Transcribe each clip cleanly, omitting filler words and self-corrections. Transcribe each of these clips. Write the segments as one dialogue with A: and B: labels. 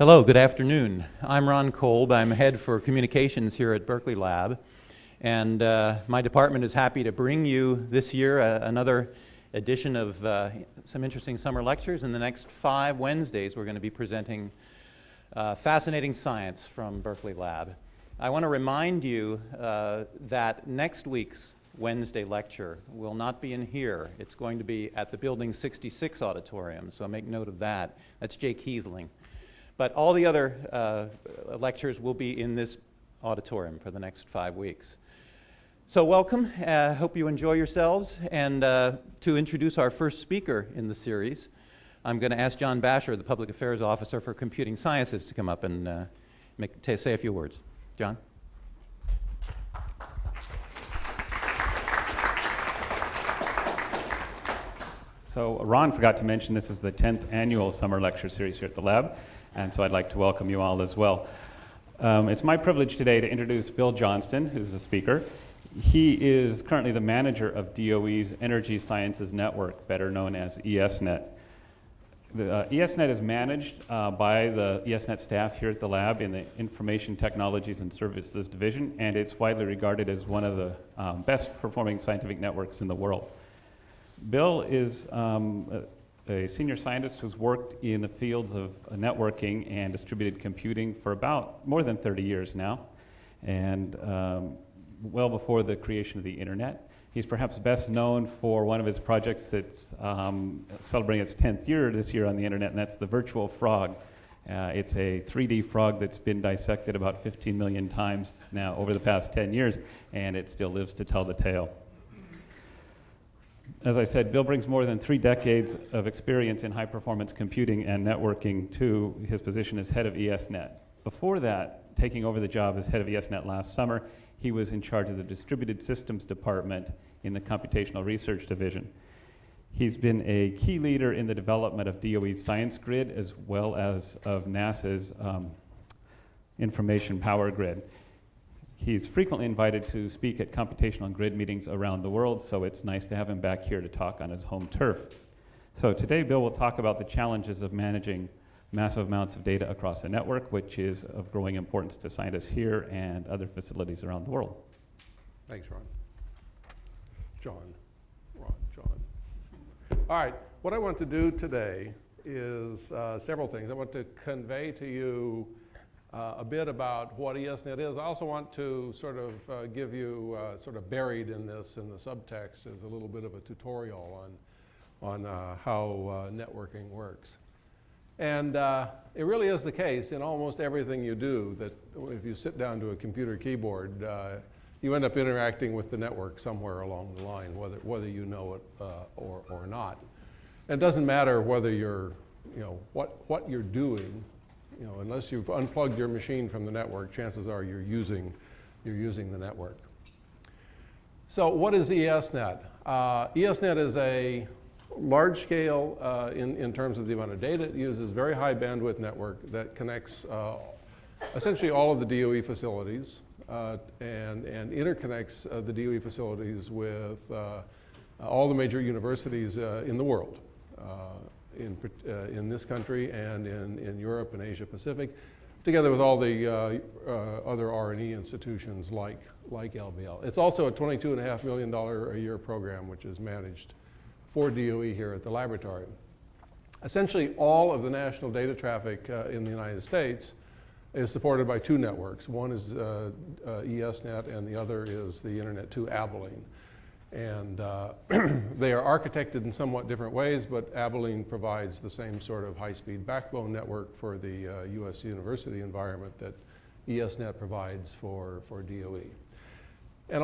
A: Hello, good afternoon. I'm Ron Kolb. I'm head for communications here at Berkeley Lab. And my department is happy to bring you this year another edition of some interesting summer lectures. In the next 5 Wednesdays, we're going to be presenting fascinating science from Berkeley Lab. I want to remind you that next week's Wednesday lecture will not be in here. It's going to be at the Building 66 auditorium, so make note of that. That's Jake Kiesling. But all the other lectures will be in this auditorium for the next 5 weeks. So welcome. Hope you enjoy yourselves. And to introduce our first speaker in the series, I'm going to ask John Basher, the Public Affairs Officer for Computing Sciences, to come up and say a few words. John?
B: So Ron forgot to mention this is the 10th annual summer lecture series here at the lab. And so I'd like to welcome you all as well. It's my privilege today to introduce Bill Johnston, who's the speaker. He is currently the manager of DOE's Energy Sciences Network, better known as ESnet. The ESnet is managed by the ESnet staff here at the lab in the Information Technologies and Services Division, and it's widely regarded as one of the best performing scientific networks in the world. Bill is a senior scientist who's worked in the fields of networking and distributed computing for about more than 30 years now, and well before the creation of the internet. He's perhaps best known for one of his projects that's celebrating its 10th year this year on the internet, and that's the virtual frog. It's a 3D frog that's been dissected about 15 million times now over the past 10 years, and it still lives to tell the tale. As I said, Bill brings more than 3 decades of experience in high-performance computing and networking to his position as head of ESnet. Before that, taking over the job as head of ESnet last summer, he was in charge of the Distributed Systems Department in the Computational Research Division. He's been a key leader in the development of DOE's Science Grid as well as of NASA's Information Power Grid. He's frequently invited to speak at computational and grid meetings around the world, so it's nice to have him back here to talk on his home turf. So today, Bill will talk about the challenges of managing massive amounts of data across a network, which is of growing importance to scientists here and other facilities around the world.
C: Thanks, Ron. John. All right, what I want to do today is several things. I want to convey to you a bit about what ESnet is. I also want to sort of give you sort of buried in this, in the subtext, is a little bit of a tutorial on how networking works. And it really is the case in almost everything you do that if you sit down to a computer keyboard, you end up interacting with the network somewhere along the line, whether you know it or not. And it doesn't matter whether you're, what you're doing. Unless you've unplugged your machine from the network, chances are you're using the network. So what is ESnet? ESnet is a large-scale, in terms of the amount of data it uses, very high bandwidth network that connects essentially all of the DOE facilities and interconnects the DOE facilities with all the major universities in the world. In this country and in Europe and Asia Pacific, together with all the other R&E institutions like LBL. It's also a $22.5 million a year program which is managed for DOE here at the laboratory. Essentially all of the national data traffic in the United States is supported by 2 networks. One is ESnet and the other is the Internet 2 Abilene. And they are architected in somewhat different ways, but Abilene provides the same sort of high-speed backbone network for the U.S. university environment that ESnet provides for DOE. And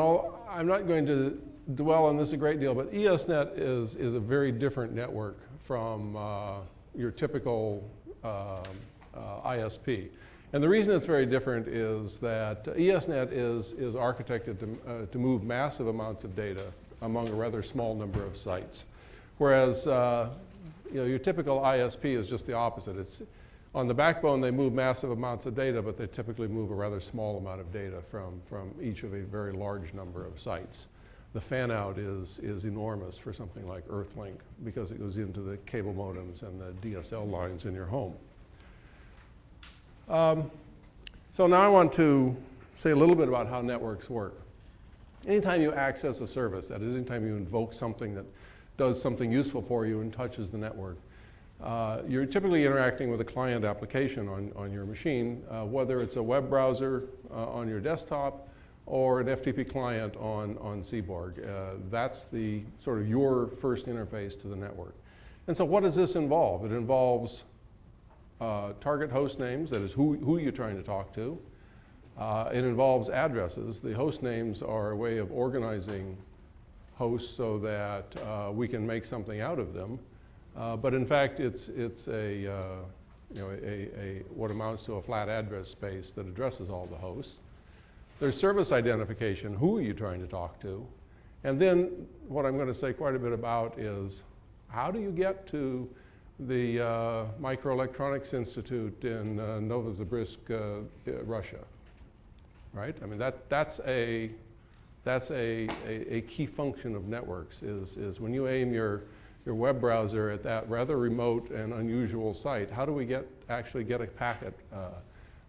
C: I'm not going to dwell on this a great deal, but ESnet is a very different network from your typical ISP. And the reason it's very different is that ESnet is architected to move massive amounts of data among a rather small number of sites. Whereas your typical ISP is just the opposite. It's, on the backbone, they move massive amounts of data, but they typically move a rather small amount of data from each of a very large number of sites. The fan-out is enormous for something like Earthlink because it goes into the cable modems and the DSL lines in your home. So now I want to say a little bit about how networks work. Anytime you access a service, that is, anytime you invoke something that does something useful for you and touches the network, you're typically interacting with a client application on your machine, whether it's a web browser on your desktop or an FTP client on Seaborg. That's the sort of your first interface to the network. And so what does this involve? It involves target host names, that is who you're trying to talk to. It involves addresses. The host names are a way of organizing hosts so that we can make something out of them. But in fact, it's what amounts to a flat address space that addresses all the hosts. There's service identification, who are you trying to talk to? And then what I'm going to say quite a bit about is how do you get to the Microelectronics Institute in Novosibirsk, Russia, right? I mean, that's a key function of networks is when you aim your web browser at that rather remote and unusual site, how do we actually get a packet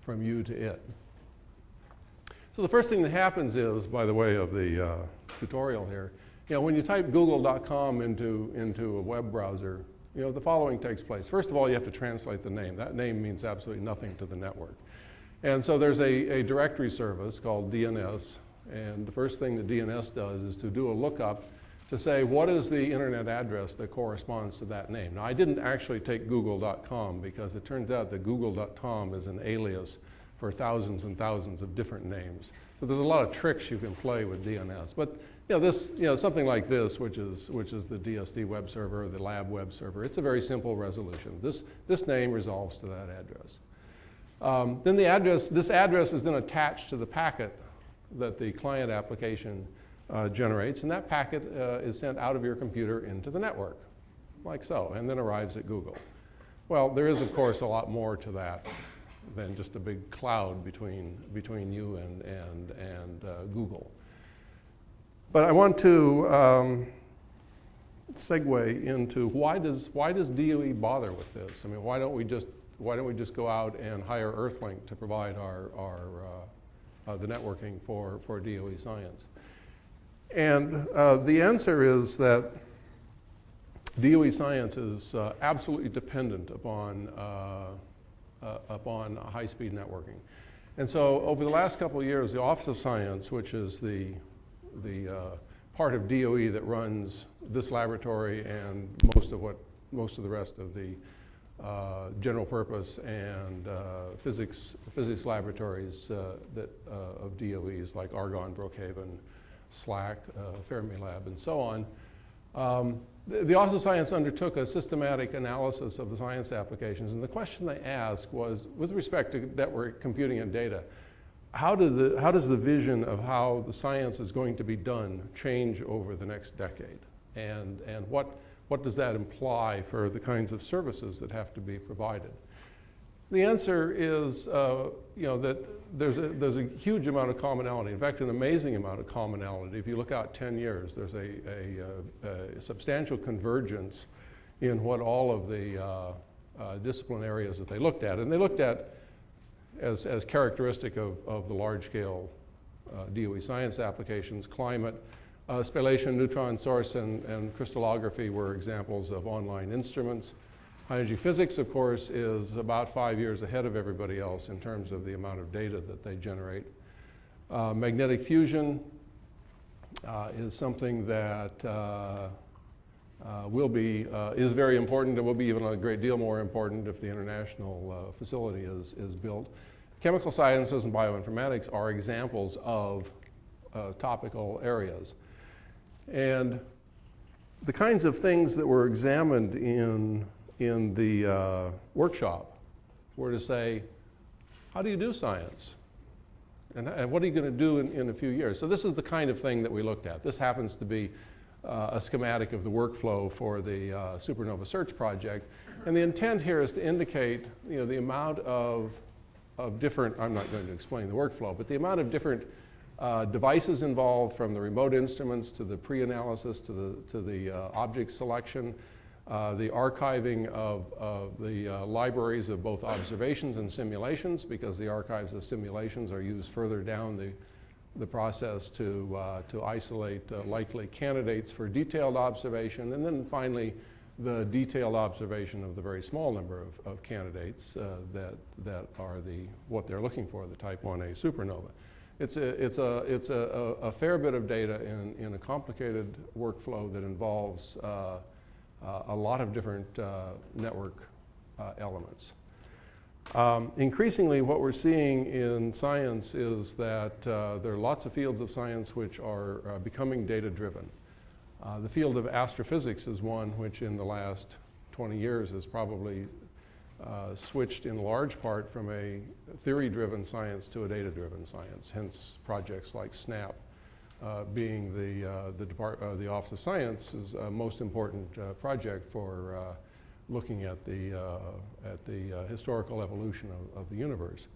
C: from you to it? So the first thing that happens is, by the way of the tutorial here, when you type google.com into a web browser, the following takes place. First of all, you have to translate the name. That name means absolutely nothing to the network. And so there's a directory service called DNS, and the first thing that DNS does is to do a lookup to say what is the internet address that corresponds to that name. Now, I didn't actually take google.com because it turns out that google.com is an alias for thousands and thousands of different names. So there's a lot of tricks you can play with DNS. But something like this, which is the DSD web server or the lab web server, it's a very simple resolution. This name resolves to that address. Then this address is then attached to the packet that the client application generates, and that packet is sent out of your computer into the network, like so, and then arrives at Google. Well, there is, of course, a lot more to that than just a big cloud between you and Google. But I want to segue into why does DOE bother with this? I mean, why don't we just go out and hire Earthlink to provide the networking for DOE science? And the answer is that DOE science is absolutely dependent upon high-speed networking. And so over the last couple of years, the Office of Science, which is the part of DOE that runs this laboratory and most of the rest of the general purpose and physics laboratories of DOEs like Argonne, Brookhaven, SLAC, Fermilab, and so on. The Office of Science undertook a systematic analysis of the science applications, and the question they asked was, with respect to network computing and data, how does the vision of how the science is going to be done change over the next decade? And what does that imply for the kinds of services that have to be provided? The answer is that there's a huge amount of commonality. In fact, an amazing amount of commonality. If you look out 10 years, there's a substantial convergence in what all of the discipline areas that they looked at. And they looked at as characteristic of the large-scale DOE science applications, climate, spallation, neutron source, and crystallography were examples of online instruments. High-energy physics, of course, is about 5 years ahead of everybody else in terms of the amount of data that they generate. Magnetic fusion is something that is very important and will be even a great deal more important if the international facility is built. Chemical sciences and bioinformatics are examples of topical areas. And the kinds of things that were examined in the workshop were to say, how do you do science? And what are you going to do in a few years? So this is the kind of thing that we looked at. This happens to be a schematic of the workflow for the Supernova Search project. And the intent here is to indicate the amount of different, I'm not going to explain the workflow, but the amount of different devices involved, from the remote instruments to the pre-analysis to the object selection, the archiving of the libraries of both observations and simulations, because the archives of simulations are used further down the process to isolate likely candidates for detailed observation, and then finally the detailed observation of the very small number of candidates that are what they're looking for, the type 1a supernova. It's a fair bit of data in a complicated workflow that involves a lot of different network elements. Increasingly, what we're seeing in science is that there are lots of fields of science which are becoming data-driven. The field of astrophysics is one which in the last 20 years has probably switched in large part from a theory-driven science to a data-driven science, hence projects like SNAP being the Office of Science's most important project for looking at the historical evolution of the universe.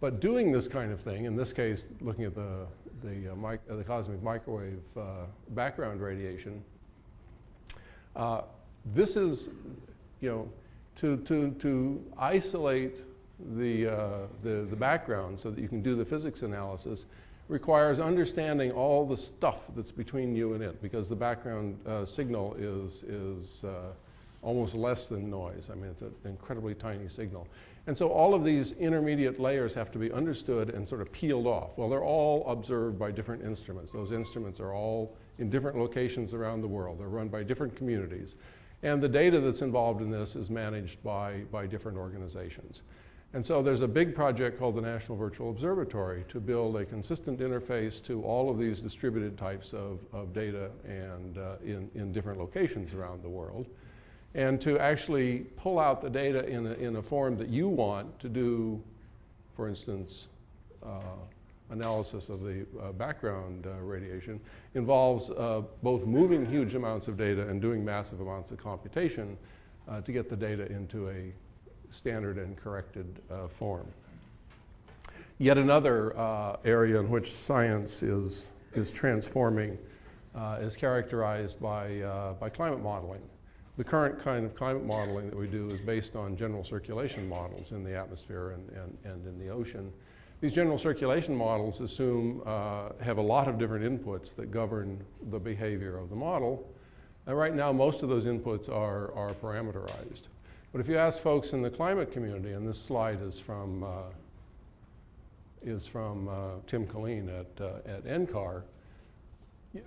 C: But doing this kind of thing, in this case looking at the cosmic microwave background radiation, this is, to isolate the background so that you can do the physics analysis requires understanding all the stuff that's between you and it, because the background signal is almost less than noise. I mean, it's an incredibly tiny signal. And so all of these intermediate layers have to be understood and sort of peeled off. Well, they're all observed by different instruments. Those instruments are all in different locations around the world. They're run by different communities. And the data that's involved in this is managed by different organizations. And so there's a big project called the National Virtual Observatory to build a consistent interface to all of these distributed types of data and in different locations around the world, and to actually pull out the data in a form that you want to do, for instance, analysis of the background radiation involves both moving huge amounts of data and doing massive amounts of computation to get the data into a standard and corrected form. Yet another area in which science is transforming is characterized by climate modeling. The current kind of climate modeling that we do is based on general circulation models in the atmosphere and in the ocean. These general circulation models assume, have a lot of different inputs that govern the behavior of the model. And right now, most of those inputs are parameterized. But if you ask folks in the climate community, and this slide is from Tim Colleen at NCAR,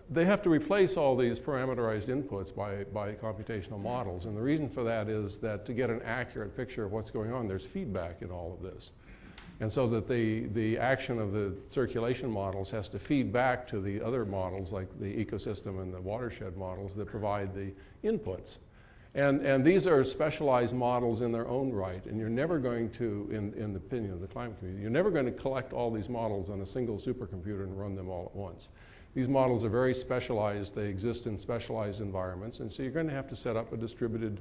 C: they have to replace all these parameterized inputs by computational models. And the reason for that is that to get an accurate picture of what's going on, there's feedback in all of this. And so that the action of the circulation models has to feed back to the other models, like the ecosystem and the watershed models that provide the inputs. And these are specialized models in their own right, and you're never going to, in the opinion of the climate community, you're never going to collect all these models on a single supercomputer and run them all at once. These models are very specialized. They exist in specialized environments, and so you're going to have to set up a distributed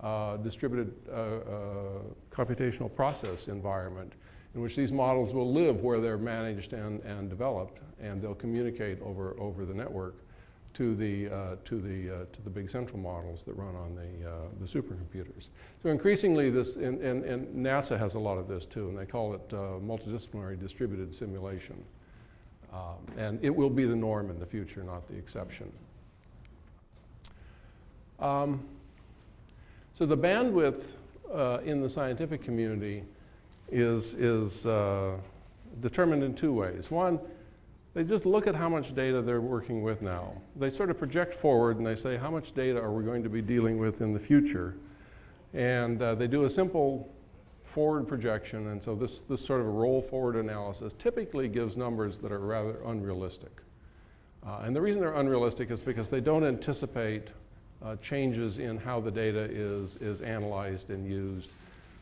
C: computational process environment in which these models will live where they're managed and developed, and they'll communicate over the network to the big central models that run on the supercomputers. So increasingly this, and NASA has a lot of this too, and they call it multidisciplinary distributed simulation. And it will be the norm in the future, not the exception. So the bandwidth in the scientific community is determined in two ways. One, they just look at how much data they're working with now. They sort of project forward and they say, how much data are we going to be dealing with in the future? And they do a simple forward projection, and so this sort of a roll forward analysis typically gives numbers that are rather unrealistic. And the reason they're unrealistic is because they don't anticipate changes in how the data is analyzed and used.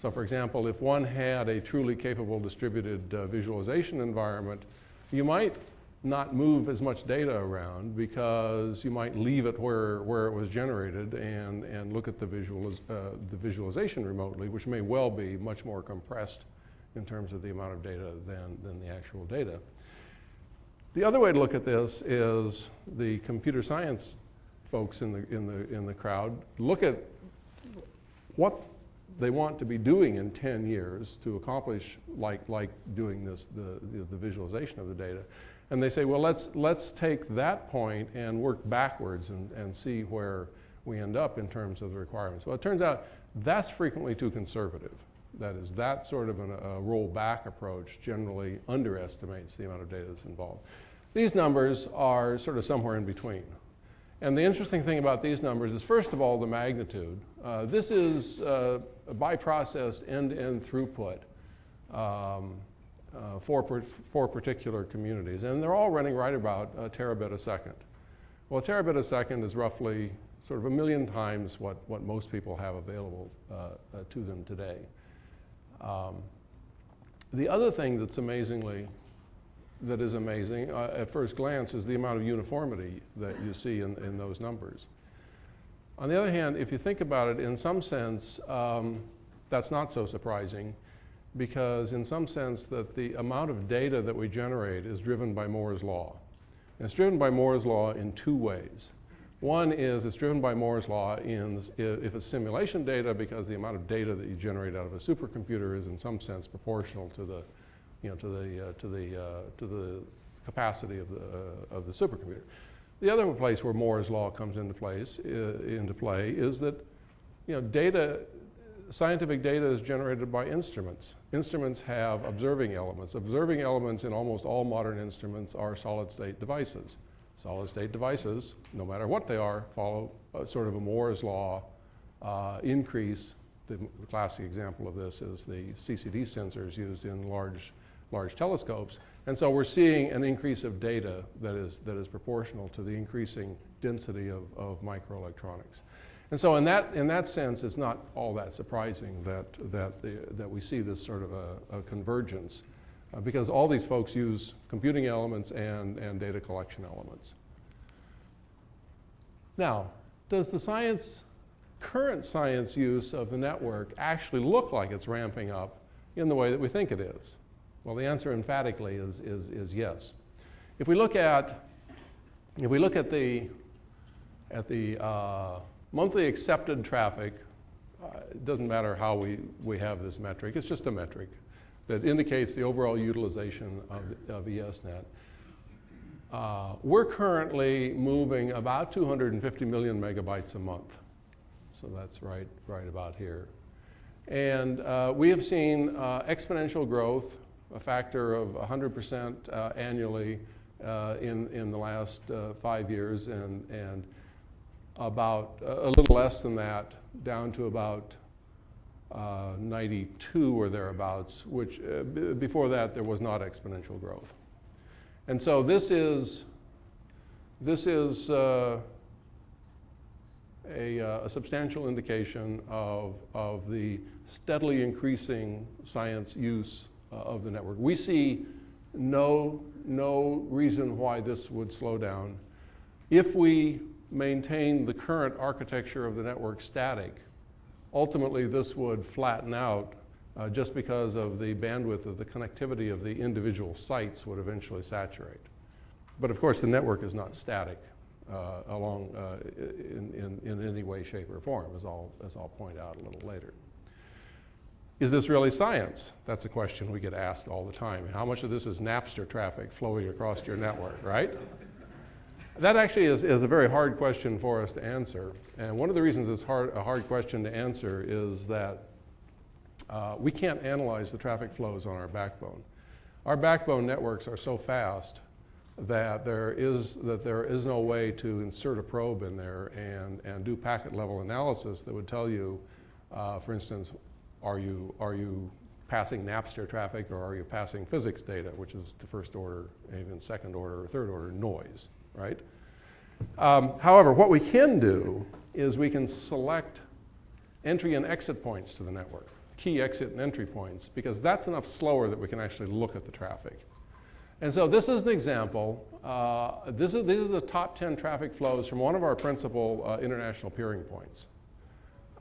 C: So for example, if one had a truly capable distributed visualization environment, you might not move as much data around because you might leave it where it was generated and look at the visualization remotely, which may well be much more compressed in terms of the amount of data than the actual data. The other way to look at this is the computer science folks in the crowd look at what they want to be doing in 10 years to accomplish like doing the visualization of the data. And they say, well, let's take that point and work backwards and see where we end up in terms of the requirements. Well, it turns out that's frequently too conservative. That is, that sort of a rollback approach generally underestimates the amount of data that's involved. These numbers are sort of somewhere in between. And the interesting thing about these numbers is, first of all, the magnitude. This is by process end-to-end throughput for particular communities. And they're all running right about a terabit a second. Well, a terabit a second is roughly sort of 1 million times what most people have available to them today. The other thing that is amazing at first glance is the amount of uniformity that you see in those numbers. On the other hand, if you think about it, in some sense, that's not so surprising, because in some sense that the amount of data that we generate is driven by Moore's law. And it's driven by Moore's law in two ways. One is it's driven by Moore's law if it's simulation data, because the amount of data that you generate out of a supercomputer is in some sense proportional to the capacity of the supercomputer. The other place where Moore's law comes into play is that scientific data is generated by instruments. Instruments have observing elements. Observing elements in almost all modern instruments are solid-state devices. Solid-state devices, no matter what they are, follow sort of a Moore's law increase. The classic example of this is the CCD sensors used in large telescopes. And so we're seeing an increase of data that is proportional to the increasing density of microelectronics. And so in that sense, it's not all that surprising that we see this sort of a convergence, because all these folks use computing elements and data collection elements. Now, does the current science use of the network actually look like it's ramping up in the way that we think it is? Well, the answer emphatically is yes. If we look at the monthly accepted traffic, it doesn't matter how we have this metric, it's just a metric that indicates the overall utilization of ESnet. We're currently moving about 250 million megabytes a month. So that's right about here. And we have seen exponential growth, a factor of 100% annually in the last 5 years, and about a little less than that, down to about 92 or thereabouts, which before that there was not exponential growth. And so this is a substantial indication of the steadily increasing science use of the network. We see no reason why this would slow down. If we maintain the current architecture of the network static, ultimately this would flatten out just because of the bandwidth of the connectivity of the individual sites would eventually saturate. But of course the network is not static in any way, shape, or form, as I'll point out a little later. Is this really science? That's a question we get asked all the time. How much of this is Napster traffic flowing across your network, right? That actually is a very hard question for us to answer. And one of the reasons it's a hard question to answer is that we can't analyze the traffic flows on our backbone. Our backbone networks are so fast that there is no way to insert a probe in there and do packet level analysis that would tell you, for instance, are you passing Napster traffic, or are you passing physics data, which is the first order, even second order or third order noise, right? However, what we can do is we can select entry and exit points to the network, key exit and entry points, because that's enough slower that we can actually look at the traffic. And so this is an example. These are the top 10 traffic flows from one of our principal international peering points.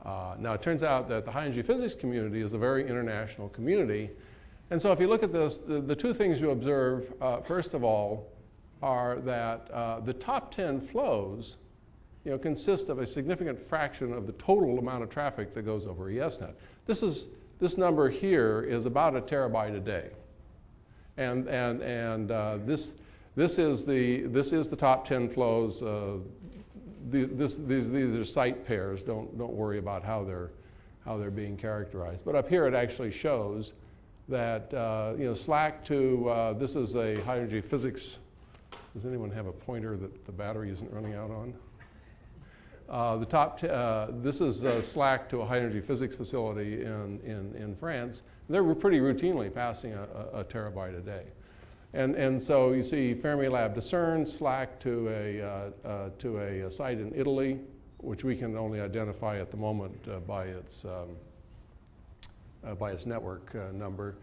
C: Now, it turns out that the high-energy physics community is a very international community. And so if you look at this, the two things you observe, first of all, are that the top 10 flows consist of a significant fraction of the total amount of traffic that goes over ESnet. This number here is about a terabyte a day, and this is the top 10 flows. These are site pairs. Don't worry about how they're being characterized. But up here it actually shows that slack to this is a high energy physics. Does anyone have a pointer that the battery isn't running out on? This is slack to a high energy physics facility in France. They're pretty routinely passing a terabyte a day. And so you see Fermilab discern slack to a site in Italy, which we can only identify at the moment by its network number.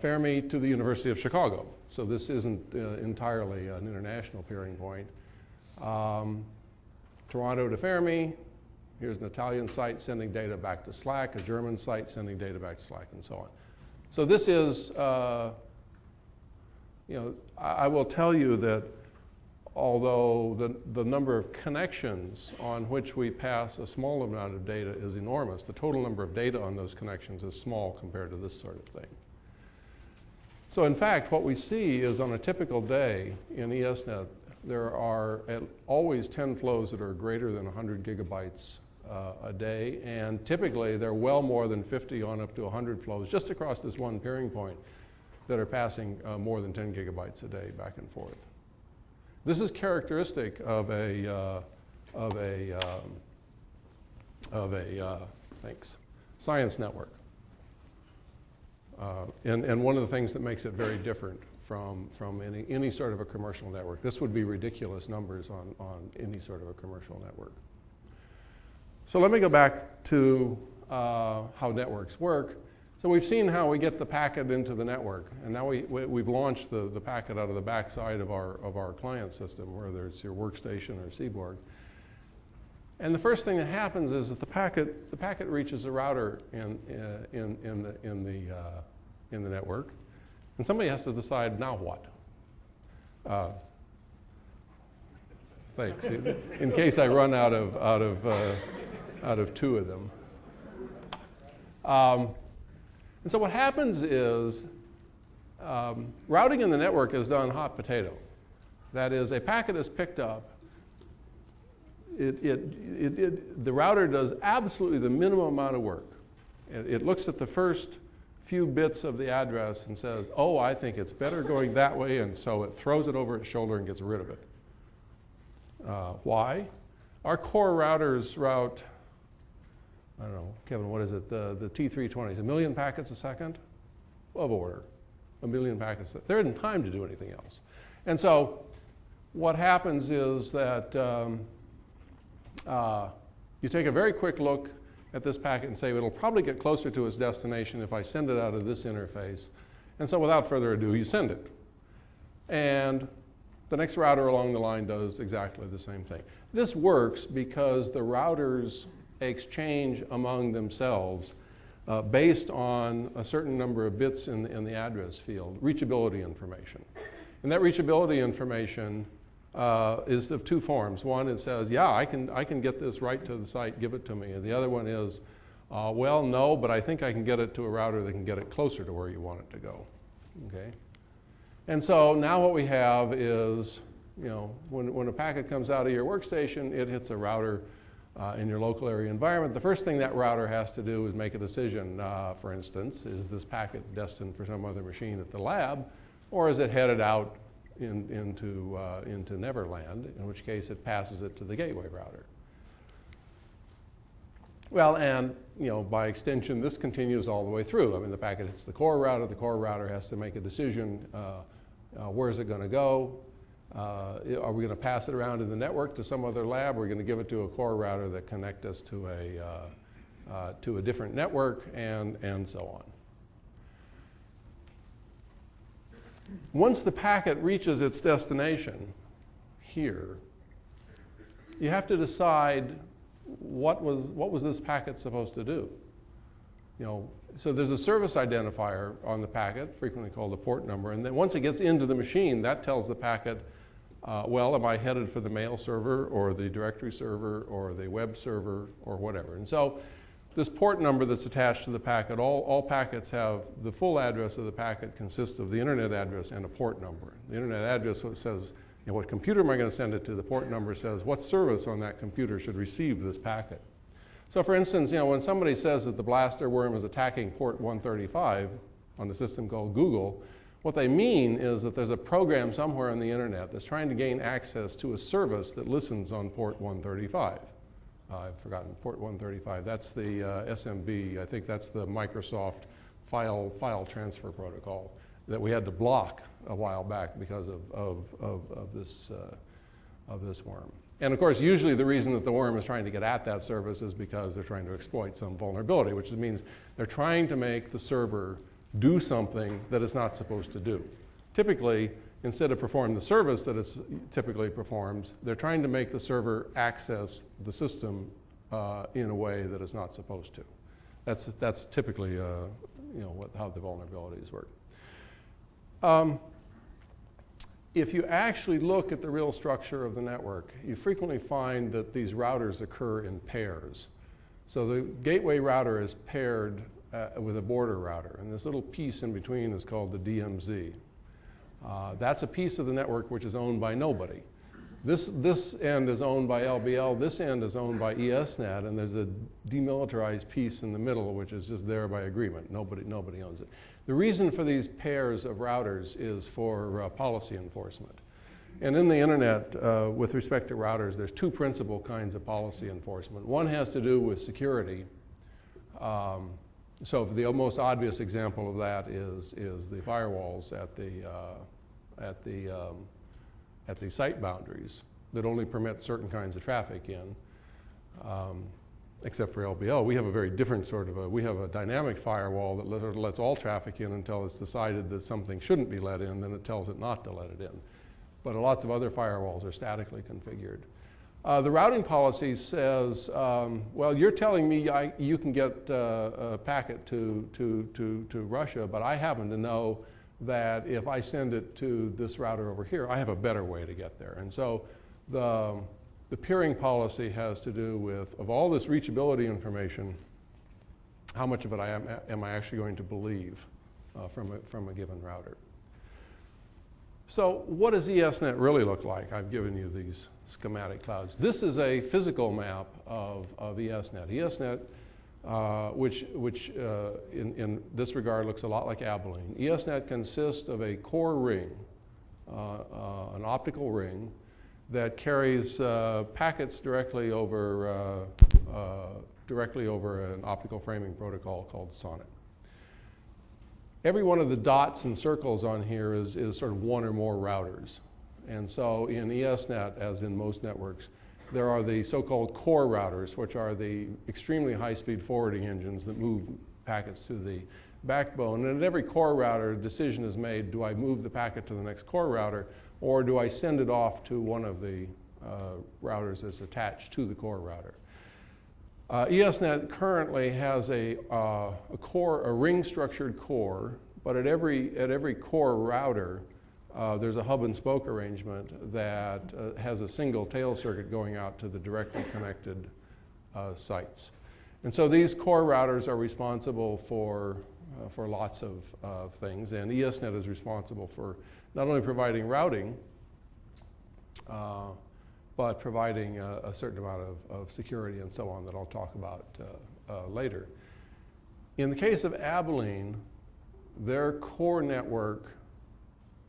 C: Fermi to the University of Chicago. So this isn't entirely an international peering point. Toronto to Fermi. Here's an Italian site sending data back to Slack, a German site sending data back to Slack, and so on. So this is, I will tell you that although the number of connections on which we pass a small amount of data is enormous, the total number of data on those connections is small compared to this sort of thing. So in fact, what we see is on a typical day in ESnet, there are always 10 flows that are greater than 100 gigabytes a day, and typically there are well more than 50 on up to 100 flows just across this one peering point that are passing more than 10 gigabytes a day back and forth. This is characteristic of a science network, and one of the things that makes it very different from any sort of a commercial network. This would be ridiculous numbers on any sort of a commercial network. So let me go back to how networks work. So we've seen how we get the packet into the network, and now we've launched the packet out of the backside of our client system, whether it's your workstation or Seaborg. And the first thing that happens is that the packet reaches a router in the network. And somebody has to decide, now what? Thanks. In case I run out of two of them. And so what happens is routing in the network is done hot potato. That is, a packet is picked up. The router does absolutely the minimum amount of work. It looks at the first few bits of the address and says, oh, I think it's better going that way, and so it throws it over its shoulder and gets rid of it. Why? Our core routers route, I don't know, Kevin, what is it? The T320s, 1 million packets a second? Of order. 1 million packets. There isn't time to do anything else. And so what happens is that you take a very quick look at this packet and say, it'll probably get closer to its destination if I send it out of this interface. And so without further ado, you send it. And the next router along the line does exactly the same thing. This works because the routers exchange among themselves based on a certain number of bits in the address field, reachability information. And that reachability information is of two forms. One, it says, yeah, I can get this right to the site, give it to me. And the other one is, well, no, but I think I can get it to a router that can get it closer to where you want it to go. Okay? And so now what we have is, when a packet comes out of your workstation, it hits a router in your local area environment. The first thing that router has to do is make a decision. For instance, is this packet destined for some other machine at the lab, or is it headed out into Neverland, in which case it passes it to the gateway router. Well, and by extension, this continues all the way through. I mean, the packet hits the core router has to make a decision, where is it going to go? Are we going to pass it around in the network to some other lab? Or are we going to give it to a core router that connect us to a different network, and so on. Once the packet reaches its destination here, you have to decide what was this packet supposed to do. So there's a service identifier on the packet, frequently called the port number, and then once it gets into the machine, that tells the packet Well, am I headed for the mail server or the directory server or the web server or whatever? And so this port number that's attached to the packet, all packets have the full address of the packet consists of the internet address and a port number. The internet address says, you know, what computer am I going to send it to? The port number says what service on that computer should receive this packet. So for instance, you know, when somebody says that the blaster worm is attacking port 135 on a system called Google, what they mean is that there's a program somewhere on the internet that's trying to gain access to a service that listens on port 135. I've forgotten, port 135, that's the SMB, I think that's the Microsoft file transfer protocol that we had to block a while back because of this worm. And of course, usually the reason that the worm is trying to get at that service is because they're trying to exploit some vulnerability, which means they're trying to make the server do something that it's not supposed to do. Typically, instead of performing the service that it typically performs, they're trying to make the server access the system in a way that it's not supposed to. That's typically you know, how the vulnerabilities work. If you actually look at the real structure of the network, you frequently find that these routers occur in pairs. So the gateway router is paired with a border router, and this little piece in between is called the DMZ. That's a piece of the network which is owned by nobody. This end is owned by LBL, this end is owned by ESnet, and there's a demilitarized piece in the middle which is just there by agreement. Nobody owns it. The reason for these pairs of routers is for policy enforcement. And in the internet, with respect to routers, there's two principal kinds of policy enforcement. One has to do with security. So the most obvious example of that is the firewalls at the site boundaries that only permit certain kinds of traffic in, except for LBL. We have a very different sort of we have a dynamic firewall that lets all traffic in until it's decided that something shouldn't be let in, then it tells it not to let it in. But lots of other firewalls are statically configured. The routing policy says, well, you're telling me you can get a packet to Russia, but I happen to know that if I send it to this router over here, I have a better way to get there. And so the peering policy has to do with, of all this reachability information, how much of it am I actually going to believe from a given router. So what does ESnet really look like? I've given you these schematic clouds. This is a physical map of ESnet. ESnet, which in this regard looks a lot like Abilene. ESnet consists of a core ring, an optical ring, that carries packets directly over an optical framing protocol called SONET. Every one of the dots and circles on here is sort of one or more routers. And so in ESnet, as in most networks, there are the so-called core routers, which are the extremely high-speed forwarding engines that move packets to the backbone. And at every core router, a decision is made, do I move the packet to the next core router, or do I send it off to one of the routers that's attached to the core router? ESnet currently has a ring-structured core, but at every core router, there's a hub and spoke arrangement that has a single tail circuit going out to the directly connected sites. And so these core routers are responsible for lots of things, and ESnet is responsible for not only providing routing, but providing a certain amount of security and so on that I'll talk about later. In the case of Abilene, their core network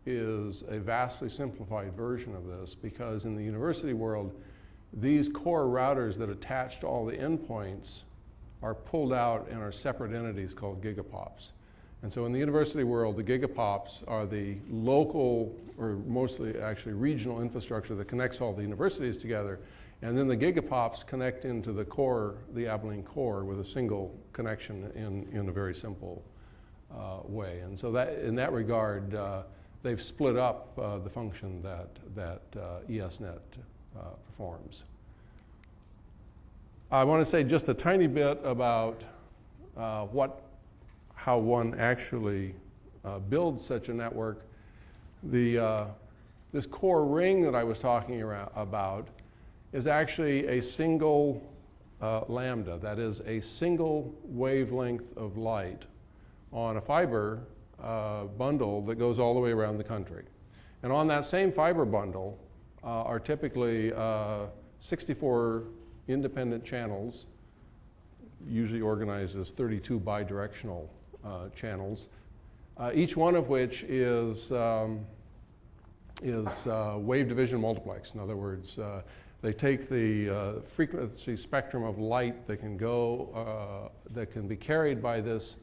C: is a vastly simplified version of this, because in the university world, these core routers that attach to all the endpoints are pulled out and are separate entities called gigapops. And so in the university world, the gigapops are the local, or mostly actually regional infrastructure that connects all the universities together. And then the gigapops connect into the core, the Abilene core, with a single connection in a very simple way. And so that, in that regard, they've split up the function that ESnet performs. I want to say just a tiny bit about how one actually builds such a network. The This core ring that I was talking about is actually a single lambda, that is a single wavelength of light on a fiber bundle that goes all the way around the country. And on that same fiber bundle are typically 64 independent channels, usually organized as 32 bidirectional channels, each one of which is wave division multiplex. In other words, they take the frequency spectrum of light that can go, that can be carried by this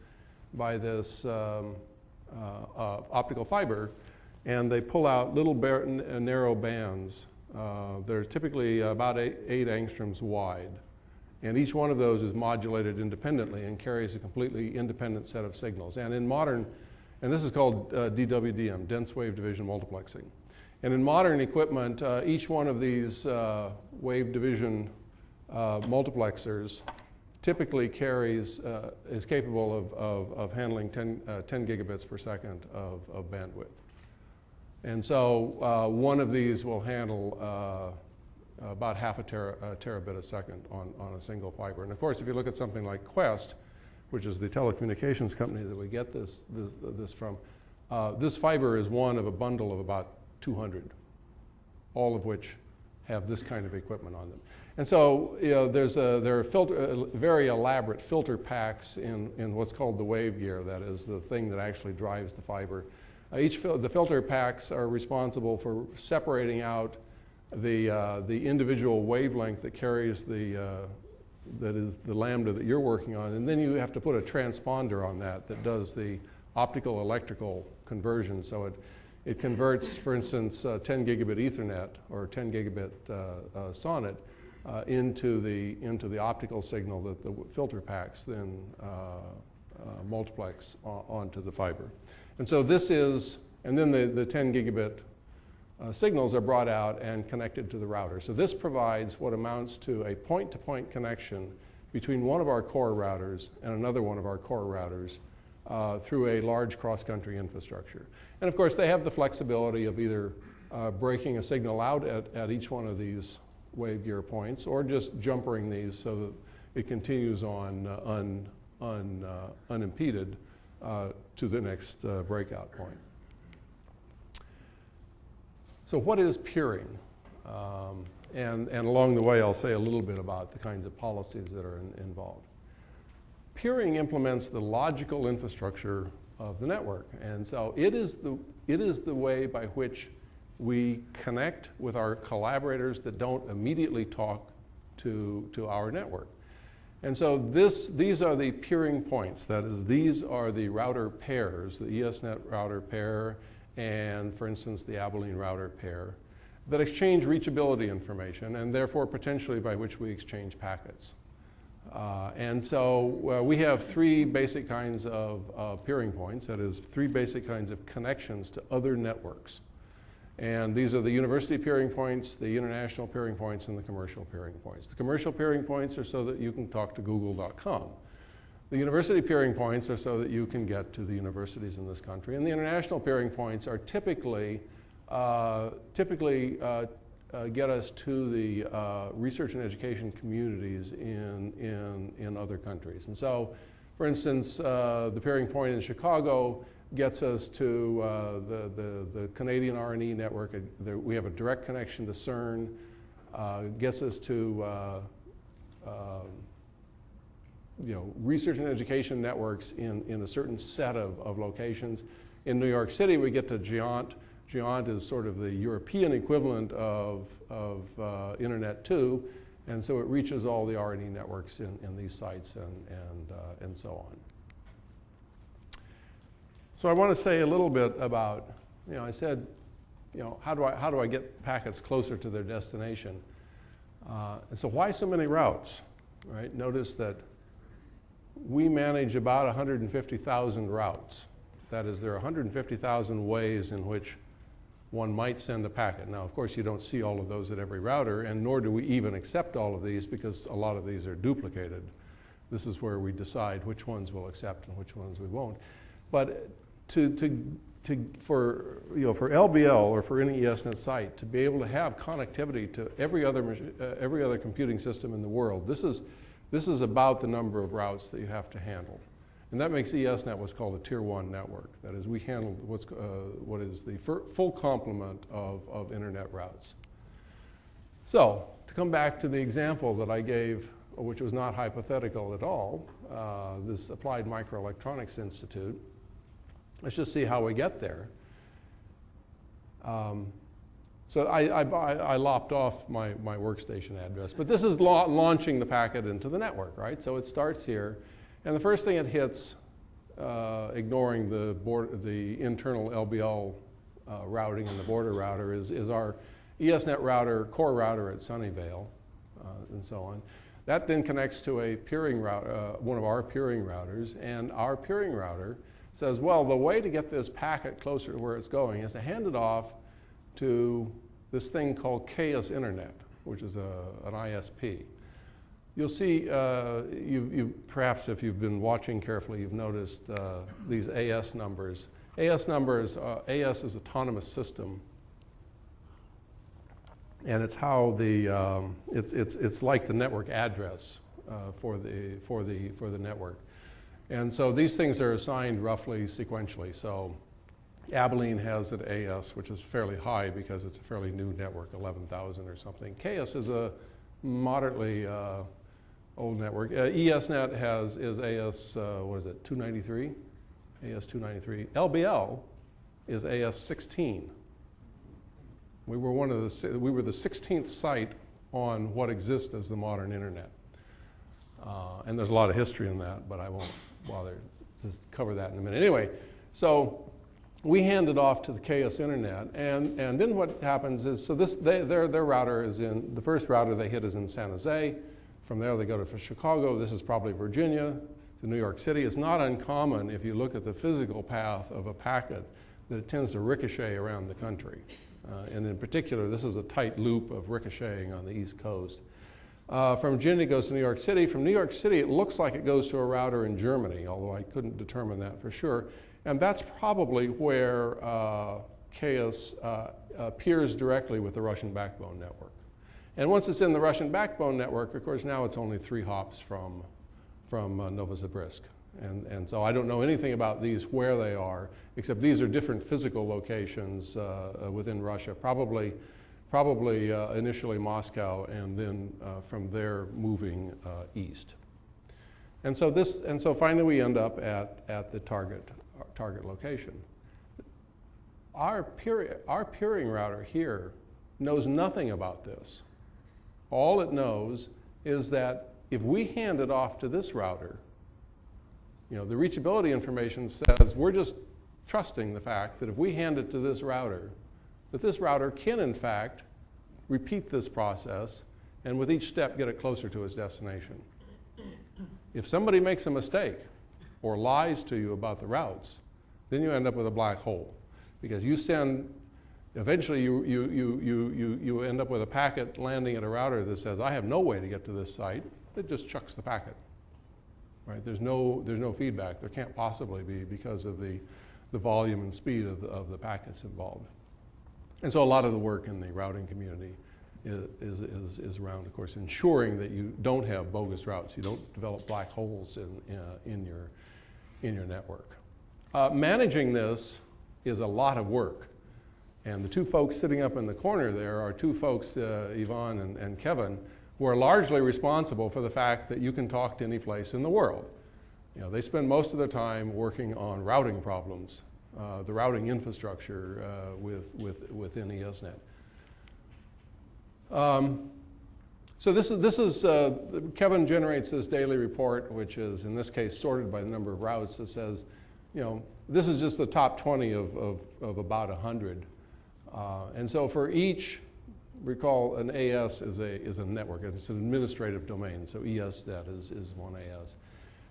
C: optical fiber, and they pull out little narrow bands. They're typically about 8 angstroms wide. And each one of those is modulated independently and carries a completely independent set of signals. And in modern, and this is called DWDM, dense wave division multiplexing. And in modern equipment, each one of these wave division multiplexers typically carries, is capable of handling 10 gigabits per second of bandwidth. And so one of these will handle about half a terabit a second on a single fiber. And of course, if you look at something like Quest, which is the telecommunications company that we get this from, this fiber is one of a bundle of about 200, all of which have this kind of equipment on them. And so there are very elaborate filter packs in what's called the wave gear, that is the thing that actually drives the fiber. The filter packs are responsible for separating out the individual wavelength that carries that is the lambda that you're working on, and then you have to put a transponder on that does the optical electrical conversion. So it converts, for instance, 10 gigabit Ethernet or 10 gigabit SONET into the optical signal that the filter packs then multiplex onto the fiber. And so this is, and then the 10 gigabit signals are brought out and connected to the router. So this provides what amounts to a point-to-point connection between one of our core routers and another one of our core routers through a large cross-country infrastructure. And of course, they have the flexibility of either breaking a signal out at each one of these wave gear points, or just jumpering these so that it continues on unimpeded to the next breakout point. So what is peering? And along the way, I'll say a little bit about the kinds of policies that are involved. Peering implements the logical infrastructure of the network. And so it is the way by which we connect with our collaborators that don't immediately talk to our network. And so these are the peering points. That is, these are the router pairs, the ESnet router pair, and for instance, the Abilene router pair, that exchange reachability information, and therefore potentially by which we exchange packets. And so we have 3 basic kinds of peering points, that is, 3 basic kinds of connections to other networks. And these are the university peering points, the international peering points, and the commercial peering points. The commercial peering points are so that you can talk to google.com. The university peering points are so that you can get to the universities in this country. And the international peering points are typically get us to the research and education communities in other countries. And so, for instance, the peering point in Chicago gets us to the Canadian R&E network. We have a direct connection to CERN, gets us to research and education networks in a certain set of locations. In New York City, we get to GEONT. GEONT is sort of the European equivalent of Internet 2, and so it reaches all the R&E networks in these sites and so on. So I want to say a little bit about, I said, how do I get packets closer to their destination? And so why so many routes, right? Notice that we manage about 150,000 routes. That is, there are 150,000 ways in which one might send a packet. Now, of course, you don't see all of those at every router, and nor do we even accept all of these because a lot of these are duplicated. This is where we decide which ones we'll accept and which ones we won't. But to for LBL or for any ESnet site to be able to have connectivity to every other computing system in the world, this is about the number of routes that you have to handle. And that makes ESnet what's called a Tier 1 network. That is, we handle what is the full complement of internet routes. So, to come back to the example that I gave, which was not hypothetical at all, this Applied Microelectronics Institute, let's just see how we get there. So I lopped off my workstation address, but this is launching the packet into the network, right? So it starts here, and the first thing it hits, ignoring the internal LBL routing and the border router, is our ESnet router, core router at Sunnyvale, and so on. That then connects to a peering router, one of our peering routers, and our peering router says, well, the way to get this packet closer to where it's going is to hand it off to this thing called Chaos Internet, which is an ISP. You'll see, perhaps if you've been watching carefully, you've noticed these AS numbers. AS numbers, AS is autonomous system, and it's how the it's like the network address for the network. And so these things are assigned roughly sequentially. So Abilene has an AS, which is fairly high because it's a fairly new network, 11,000 or something. Chaos is a moderately old network. ESnet is AS, what is it, 293? AS 293. LBL is AS 16. We were the 16th site on what exists as the modern internet. And there's a lot of history in that, but I won't bother to cover that in a minute. Anyway, so we hand it off to the Chaos Internet, and then what happens is, so their router is in, the first router they hit is in San Jose. From there they go to Chicago. This is probably Virginia to New York City. It's not uncommon, if you look at the physical path of a packet, that it tends to ricochet around the country. And in particular, this is a tight loop of ricocheting on the East Coast. From Virginia it goes to New York City. From New York City it looks like it goes to a router in Germany, although I couldn't determine that for sure. And that's probably where Chaos appears directly with the Russian backbone network. And once it's in the Russian backbone network, of course, now it's only 3 hops from Novosibirsk. And so I don't know anything about these, where they are, except these are different physical locations within Russia, probably initially Moscow, and then from there moving east. And so finally we end up at the target location. Our peering router here knows nothing about this. All it knows is that if we hand it off to this router, the reachability information says we're just trusting the fact that if we hand it to this router, that this router can, in fact, repeat this process and with each step get it closer to its destination. If somebody makes a mistake or lies to you about the routes, then you end up with a black hole, because eventually you end up with a packet landing at a router that says, I have no way to get to this site. It just chucks the packet. Right? There's no feedback. There can't possibly be, because of the volume and speed of the packets involved. And so a lot of the work in the routing community is around, of course, ensuring that you don't have bogus routes. You don't develop black holes in your network. Managing this is a lot of work. And the 2 folks sitting up in the corner there are 2 folks, Yvonne and Kevin, who are largely responsible for the fact that you can talk to any place in the world. They spend most of their time working on routing problems, the routing infrastructure within ESnet. So this is Kevin generates this daily report, which is in this case sorted by the number of routes that says, this is just the top 20 of about 100. And so for each, recall an AS is a network. It's an administrative domain, so ESnet is one AS.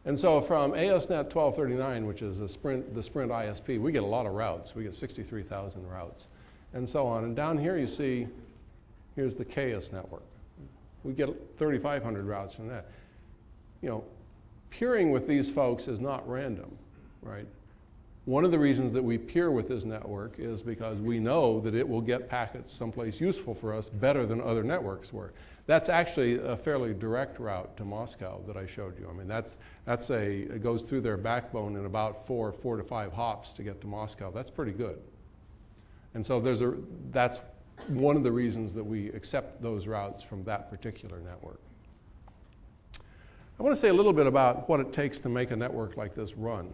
C: And so from ASnet 1239, which is the Sprint ISP, we get a lot of routes. We get 63,000 routes, and so on. And down here you see, here's the Chaos network. We get 3,500 routes from that. Peering with these folks is not random, right? One of the reasons that we peer with this network is because we know that it will get packets someplace useful for us better than other networks were. That's actually a fairly direct route to Moscow that I showed you. I mean, it goes through their backbone in about 4 to 5 hops to get to Moscow. That's pretty good. And so that's one of the reasons that we accept those routes from that particular network. I want to say a little bit about what it takes to make a network like this run.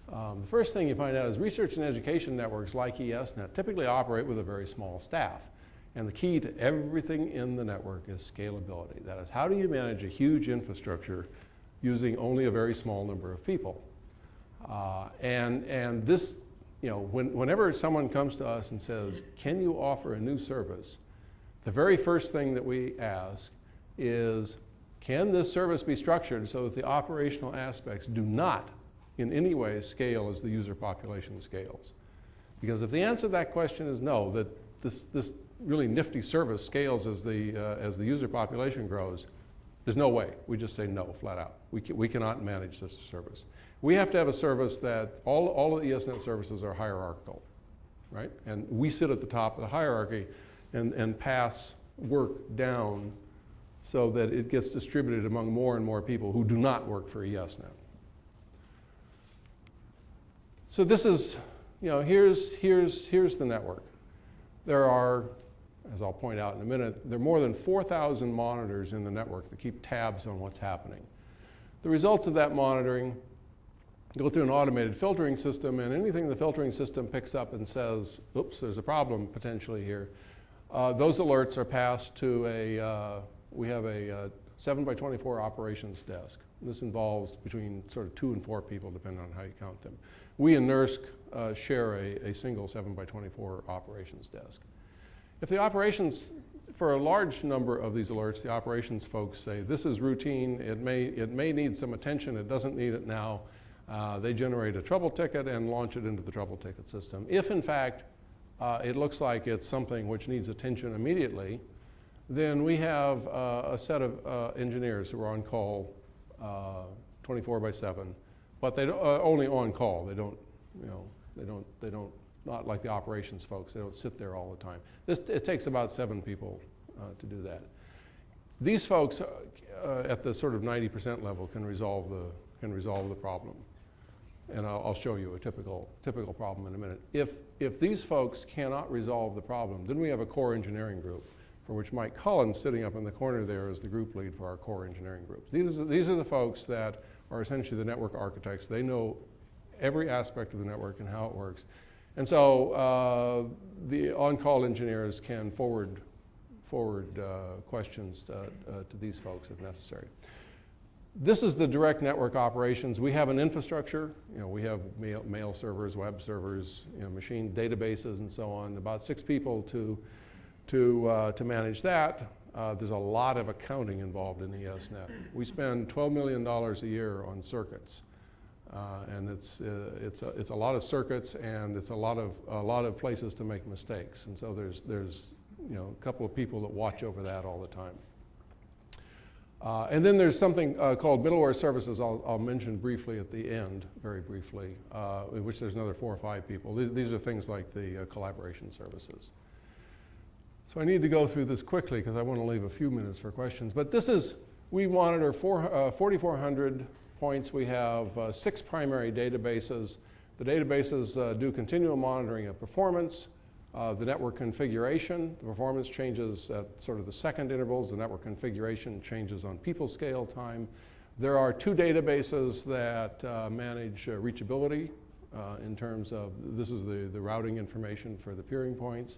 C: The first thing you find out is research and education networks like ESnet typically operate with a very small staff. And the key to everything in the network is scalability. That is, how do you manage a huge infrastructure using only a very small number of people? And this, whenever someone comes to us and says, can you offer a new service? The very first thing that we ask is, can this service be structured so that the operational aspects do not in any way scale as the user population scales? Because if the answer to that question is no, that this really nifty service scales as the user population grows, there's no way. We just say no, flat out. We cannot manage this service. We have to have a service that all of the ESnet services are hierarchical, right? And we sit at the top of the hierarchy and pass work down so that it gets distributed among more and more people who do not work for ESnet. So this is, here's the network. There are, as I'll point out in a minute, there are more than 4,000 monitors in the network that keep tabs on what's happening. The results of that monitoring go through an automated filtering system, and anything the filtering system picks up and says, oops, there's a problem potentially here, those alerts are passed to we have a 7x24 operations desk. This involves between sort of 2 and 4 people, depending on how you count them. We and NERSC share a single 7x24 operations desk. If the operations, for a large number of these alerts, the operations folks say, this is routine, it may need some attention, it doesn't need it now. They generate a trouble ticket and launch it into the trouble ticket system. If, in fact, it looks like it's something which needs attention immediately, then we have a set of engineers who are on call 24/7, but they only on call. They don't, not like the operations folks. They don't sit there all the time. It takes about 7 people to do that. These folks at the sort of 90% level can resolve the problem, and I'll show you a typical problem in a minute. If these folks cannot resolve the problem, then we have a core engineering group, for which Mike Collins, sitting up in the corner there, is the group lead for our core engineering group. These are the folks that are essentially the network architects. They know every aspect of the network and how it works. And so the on-call engineers can forward questions to these folks if necessary. This is the direct network operations. We have an infrastructure. We have mail servers, web servers, machine databases, and so on. About 6 people to manage that. There's a lot of accounting involved in ESnet. We spend $12 million a year on circuits, and it's a lot of circuits, and it's a lot of places to make mistakes. And so there's a couple of people that watch over that all the time. And then there's something called middleware services. I'll mention briefly at the end, very briefly, in which there's another 4 or 5 people. These are things like the collaboration services. So I need to go through this quickly because I want to leave a few minutes for questions. But we monitor 4,400 points. We have 6 primary databases. The databases do continual monitoring of performance, the network configuration. The performance changes at sort of the second intervals. The network configuration changes on people scale time. There are 2 databases that manage reachability in terms of, this is the routing information for the peering points.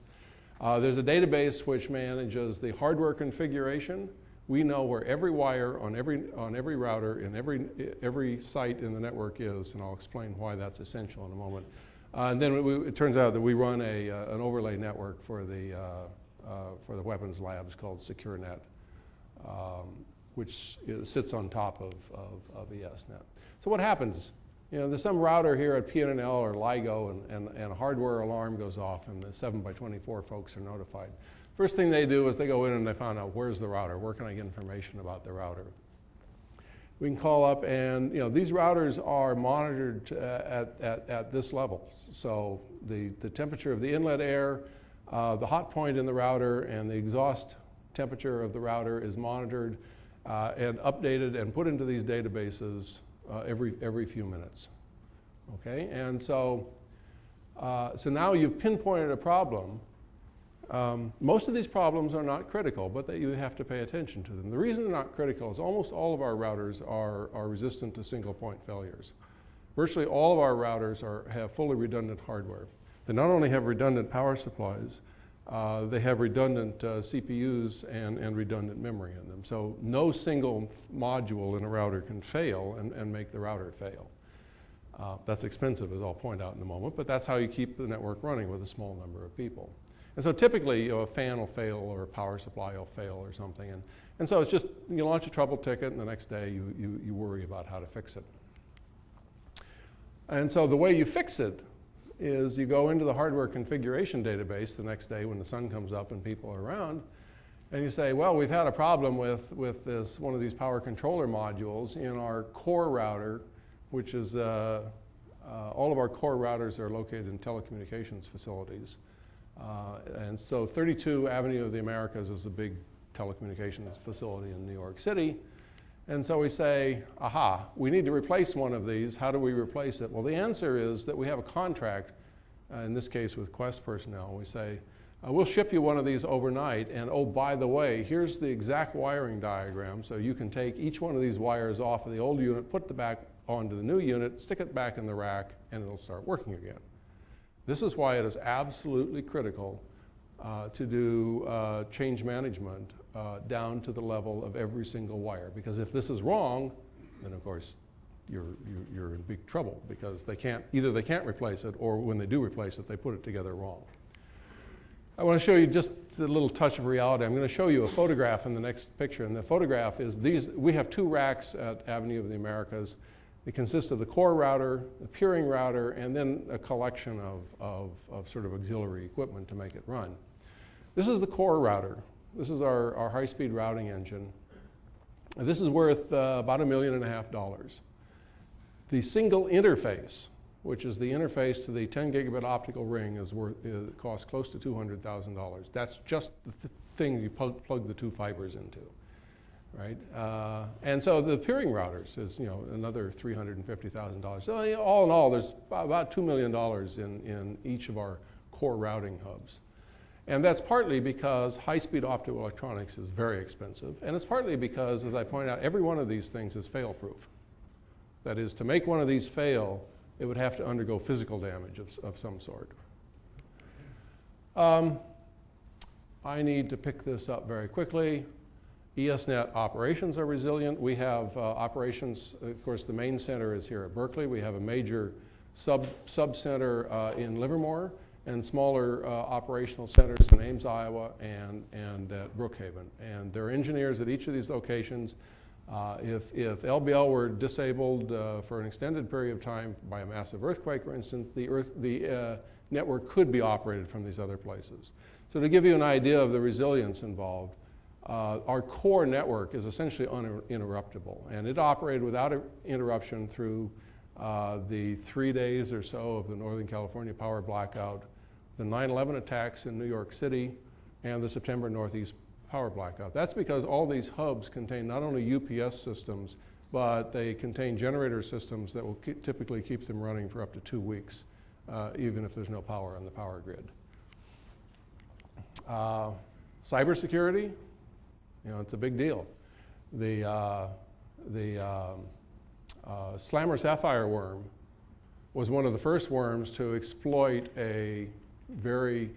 C: There's a database which manages the hardware configuration. We know where every wire on every router in every site in the network is, and I'll explain why that's essential in a moment. And then it turns out that we run an overlay network for the weapons labs called SecureNet, which sits on top of ESnet. So what happens? There's some router here at PNNL or LIGO, and a hardware alarm goes off, and the 7x24 folks are notified. First thing they do is they go in and they find out, where's the router? Where can I get information about the router? we can call up and, these routers are monitored at this level. So the temperature of the inlet air, the hot point in the router, and the exhaust temperature of the router is monitored and updated and put into these databases every few minutes. Okay, and so now you've pinpointed a problem. Most of these problems are not critical, but that you have to pay attention to them. The reason they're not critical is almost all of our routers are resistant to single point failures. Virtually all of our routers have fully redundant hardware. They not only have redundant power supplies, they have redundant CPUs and redundant memory in them. So no single module in a router can fail and make the router fail. That's expensive, as I'll point out in a moment, but that's how you keep the network running with a small number of people. And so typically, a fan will fail or a power supply will fail or something. And so it's just, you launch a trouble ticket and the next day you worry about how to fix it. And so the way you fix it is you go into the hardware configuration database the next day when the sun comes up and people are around, and you say, well, we've had a problem with one of these power controller modules in our core router, which is, all of our core routers are located in telecommunications facilities. And so 32 Avenue of the Americas is a big telecommunications facility in New York City. And so we say, aha, we need to replace one of these. How do we replace it? Well, the answer is that we have a contract, in this case with Quest personnel. We say, we'll ship you one of these overnight, and oh, by the way, here's the exact wiring diagram, so you can take each one of these wires off of the old unit, put it back onto the new unit, stick it back in the rack, and it'll start working again. This is why it is absolutely critical to do change management down to the level of every single wire. Because if this is wrong, then of course you're in big trouble, because either they can't replace it, or when they do replace it, they put it together wrong. I want to show you just a little touch of reality. I'm going to show you a photograph in the next picture, and the photograph is we have 2 racks at Avenue of the Americas. It consists of the core router, the peering router, and then a collection of sort of auxiliary equipment to make it run. This is the core router. This is our high-speed routing engine. And this is worth about $1.5 million. The single interface, which is the interface to the 10 gigabit optical ring, costs close to $200,000. That's just the thing you plug the 2 fibers into. Right, and so the peering routers is another $350,000. So all in all, there's about $2 million in each of our core routing hubs, and that's partly because high-speed optoelectronics is very expensive, and it's partly because, as I pointed out, every one of these things is fail-proof. That is, to make one of these fail, it would have to undergo physical damage of some sort. I need to pick this up very quickly. ESnet operations are resilient. We have operations, of course, the main center is here at Berkeley. We have a major sub-center in Livermore, and smaller operational centers in Ames, Iowa, and at Brookhaven. And there are engineers at each of these locations. If LBL were disabled for an extended period of time by a massive earthquake, for instance, the network could be operated from these other places. So to give you an idea of the resilience involved, our core network is essentially uninterruptible, and it operated without interruption through the 3 days or so of the Northern California power blackout, the 9/11 attacks in New York City, and the September Northeast power blackout. That's because all these hubs contain not only UPS systems, but they contain generator systems that will typically keep them running for up to 2 weeks, even if there's no power on the power grid. Cybersecurity. It's a big deal. The Slammer sapphire worm was one of the first worms to exploit a very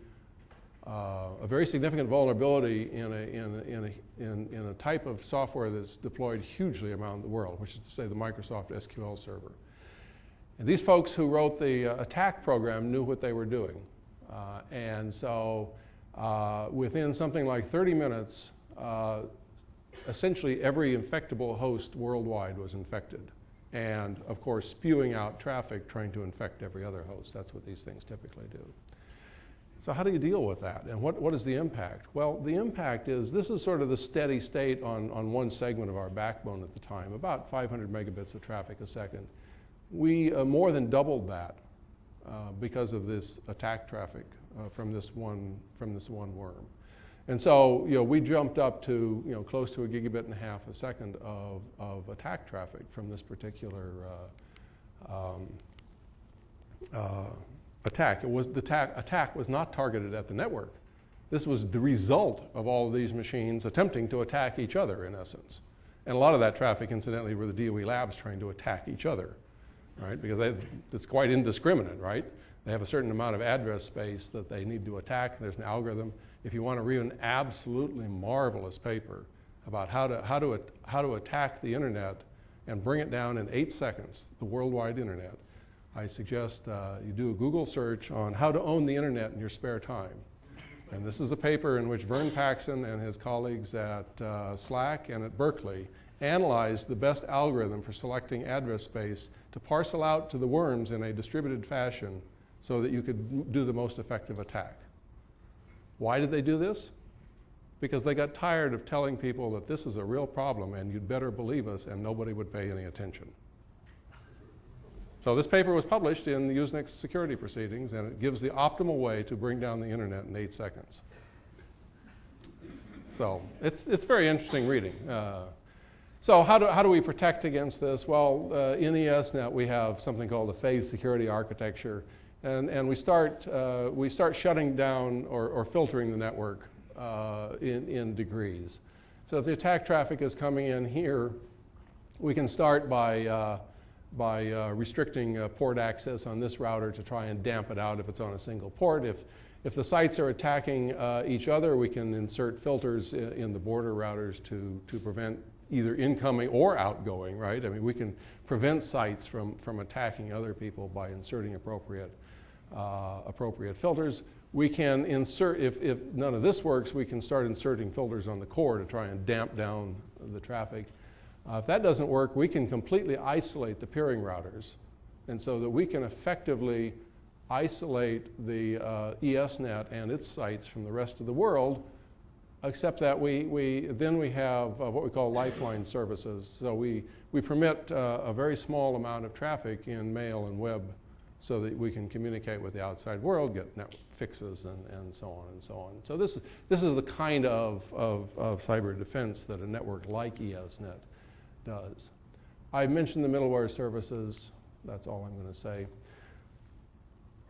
C: significant vulnerability in a type of software that's deployed hugely around the world, which is to say the Microsoft SQL server. And these folks who wrote the attack program knew what they were doing. And so within something like 30 minutes, essentially every infectable host worldwide was infected, and of course spewing out traffic trying to infect every other host. That's what these things typically do. So how do you deal with that, and what is the impact? Well, the impact is, this is sort of the steady state on one segment of our backbone at the time, about 500 megabits of traffic a second. We more than doubled that because of this attack traffic from this one worm. And so, we jumped up to, close to 1.5 gigabits a second of attack traffic from this particular attack. The attack was not targeted at the network. This was the result of all of these machines attempting to attack each other, in essence. And a lot of that traffic, incidentally, were the DOE labs trying to attack each other, right? Because it's quite indiscriminate, right? They have a certain amount of address space that they need to attack. There's an algorithm. If you want to read an absolutely marvelous paper about how to attack the internet and bring it down in 8 seconds, the worldwide internet, I suggest you do a Google search on how to own the internet in your spare time. And this is a paper in which Vern Paxson and his colleagues at SLAC and at Berkeley analyzed the best algorithm for selecting address space to parcel out to the worms in a distributed fashion so that you could do the most effective attack. Why did they do this? Because they got tired of telling people that this is a real problem and you'd better believe us, and nobody would pay any attention. So this paper was published in the ESnet security proceedings, and it gives the optimal way to bring down the internet in 8 seconds. So it's very interesting reading. So how do we protect against this? Well, in ESnet we have something called the phase security architecture, and we start shutting down or filtering the network in degrees. So if the attack traffic is coming in here, we can start by restricting port access on this router to try and damp it out if it's on a single port. If the sites are attacking each other, we can insert filters in the border routers to prevent either incoming or outgoing, right? I mean, we can prevent sites from attacking other people by inserting appropriate filters. We can insert, if none of this works, we can start inserting filters on the core to try and damp down the traffic. If that doesn't work, we can completely isolate the peering routers, and so that we can effectively isolate the ESnet and its sites from the rest of the world, except that then we have what we call lifeline services. So we permit a very small amount of traffic in mail and web so that we can communicate with the outside world, get network fixes, and so on and so on. So this is the kind of cyber defense that a network like ESnet does. I mentioned the middleware services. That's all I'm going to say.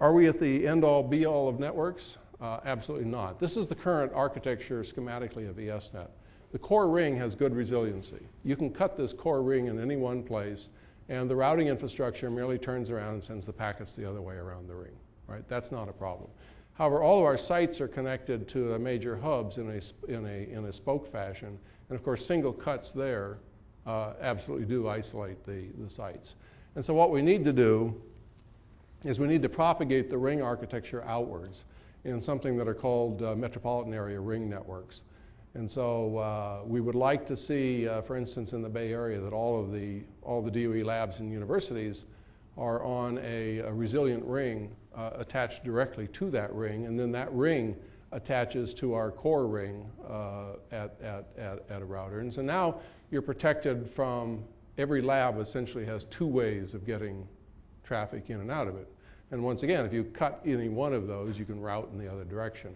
C: Are we at the end-all, be-all of networks? Absolutely not. This is the current architecture schematically of ESnet. The core ring has good resiliency. You can cut this core ring in any one place, and the routing infrastructure merely turns around and sends the packets the other way around the ring. Right? That's not a problem. However, all of our sites are connected to the major hubs in a spoke fashion, and of course, single cuts there absolutely do isolate the sites. And so what we need to do is we need to propagate the ring architecture outwards in something that are called metropolitan area ring networks. And so we would like to see, for instance, in the Bay Area, that all the DOE labs and universities are on a resilient ring attached directly to that ring, and then that ring attaches to our core ring at a router. And so now you're protected from, every lab essentially has two ways of getting traffic in and out of it. And once again, if you cut any one of those, you can route in the other direction.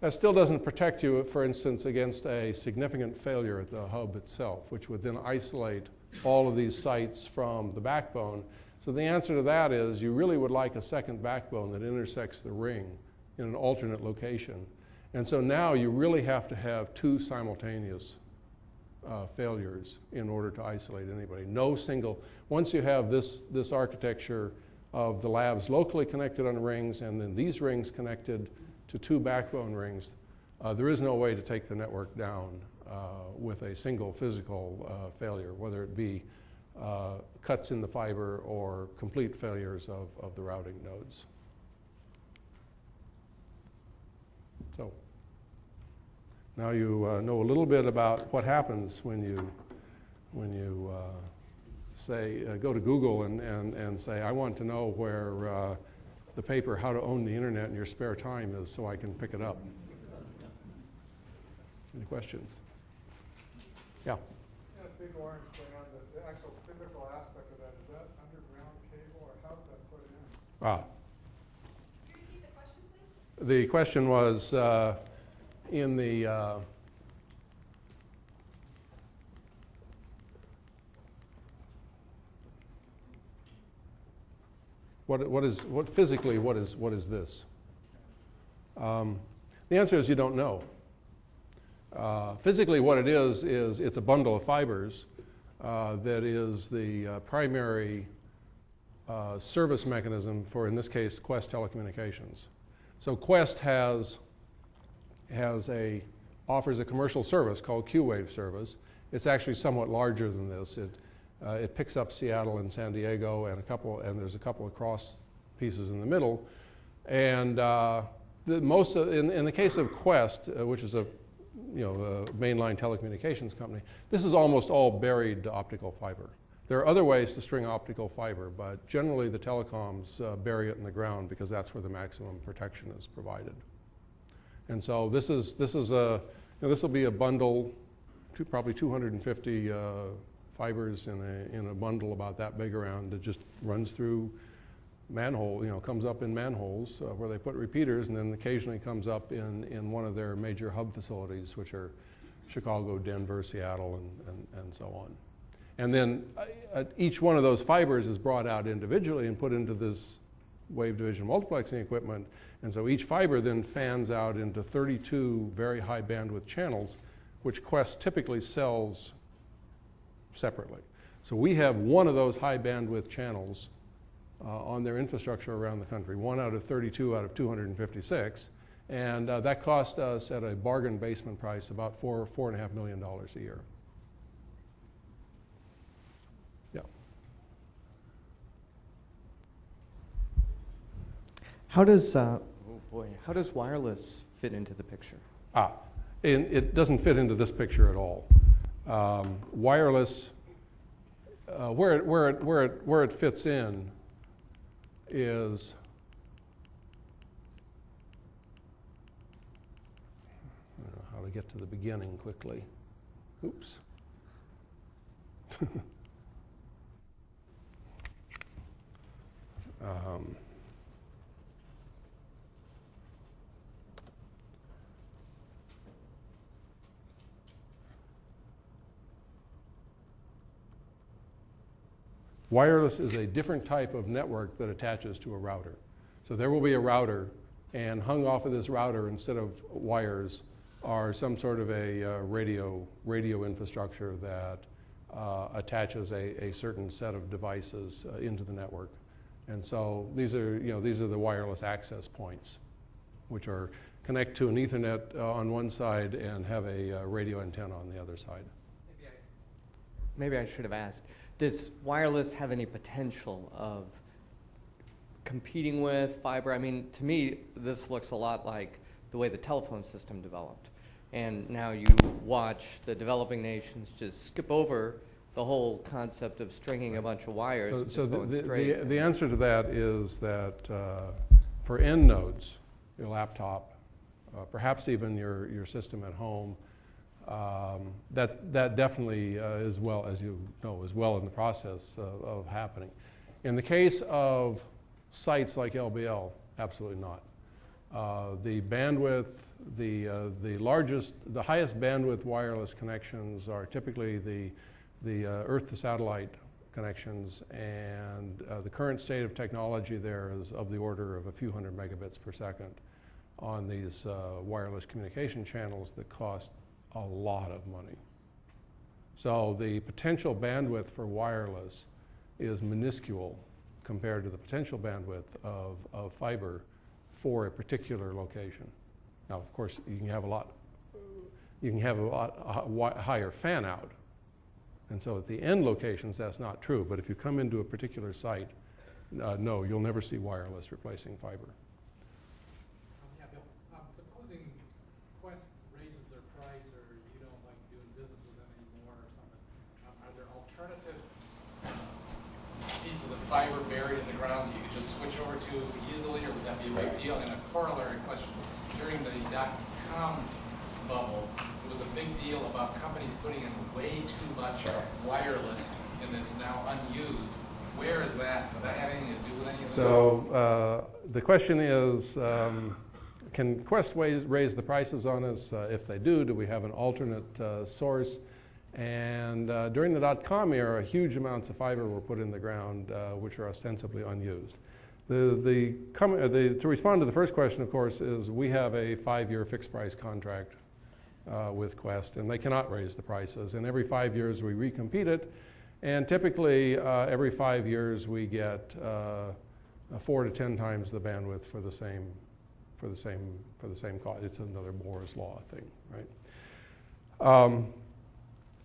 C: That still doesn't protect you, for instance, against a significant failure at the hub itself, which would then isolate all of these sites from the backbone. So the answer to that is you really would like a second backbone that intersects the ring in an alternate location. And so now you really have to have two simultaneous failures in order to isolate anybody. No single, once you have this architecture of the labs locally connected on rings and then these rings connected to two backbone rings, there is no way to take the network down with a single physical failure, whether it be cuts in the fiber or complete failures of the routing nodes. So now you know a little bit about what happens when you say, go to Google and say, I want to know where the paper, How to Own the Internet in Your Spare Time, is so I can pick it up. Any questions? Yeah?
D: That big orange thing on the actual physical aspect of that, is that underground cable, or how's that put in?
C: Ah.
E: Could you repeat the question, please?
C: The question was in the physically what is this? The answer is you don't know. Physically, what it is it's a bundle of fibers that is the primary service mechanism for, in this case, Qwest Telecommunications. So Qwest offers a commercial service called Q-Wave service. It's actually somewhat larger than this. It picks up Seattle and San Diego and there's a couple of cross pieces in the middle. And in the case of Qwest, which is a mainline telecommunications company, this is almost all buried optical fiber. There are other ways to string optical fiber, but generally the telecoms bury it in the ground because that's where the maximum protection is provided. And so this will be a bundle, probably 250 fibers in a bundle about that big around that just runs through manhole, comes up in manholes where they put repeaters, and then occasionally comes up in one of their major hub facilities, which are Chicago, Denver, Seattle, and so on. And then each one of those fibers is brought out individually and put into this wave division multiplexing equipment. And so each fiber then fans out into 32 very high bandwidth channels, which Qwest typically sells separately. So we have one of those high bandwidth channels on their infrastructure around the country, 1 out of 32 out of 256. And that cost us at a bargain basement price about $4.5 million a year. Yeah.
F: How does wireless fit into the picture?
C: And it doesn't fit into this picture at all. Wireless, where it fits in is I don't know how to get to the beginning quickly. Oops. Wireless is a different type of network that attaches to a router. So there will be a router, and hung off of this router instead of wires are some sort of a radio infrastructure that attaches a certain set of devices into the network. And so these are the wireless access points, which are connect to an Ethernet on one side and have a radio antenna on the other side.
F: Maybe I should have asked. Does wireless have any potential of competing with fiber? I mean, to me, this looks a lot like the way the telephone system developed. And now you watch the developing nations just skip over the whole concept of stringing a bunch of wires and just going straight.
C: The answer to that is that for end nodes, your laptop, perhaps even your system at home, that definitely is well, as you know, is well in the process of happening. In the case of sites like LBL, absolutely not. The bandwidth, the highest bandwidth wireless connections are typically the Earth to satellite connections, and the current state of technology there is of the order of a few hundred megabits per second on these wireless communication channels that cost a lot of money. So the potential bandwidth for wireless is minuscule compared to the potential bandwidth of fiber for a particular location. Now, of course, you can have a lot higher fan out. And so at the end locations, that's not true. But if you come into a particular site, no, you'll never see wireless replacing fiber.
D: Yeah, Bill, supposing Qwest raises their price, or you don't like doing business with them anymore or something, are there alternative pieces of fiber buried in the ground that you could just switch over to easily, or would that be a big deal? And a corollary question, during the .com bubble, it was a big deal about companies putting in way too much wireless, and it's now unused. Where is that? Does that have anything to do with any of this?
C: So the question is, can Quest raise the prices on us? If they do we have an alternate source? And during the .com era, huge amounts of fiber were put in the ground, which are ostensibly unused. To respond to the first question, of course, is we have a 5-year fixed price contract with Quest, and they cannot raise the prices. And every 5 years we recompete it, and typically every 5 years we get 4 to 10 times the bandwidth for the same cost. It's another Moore's law thing, right?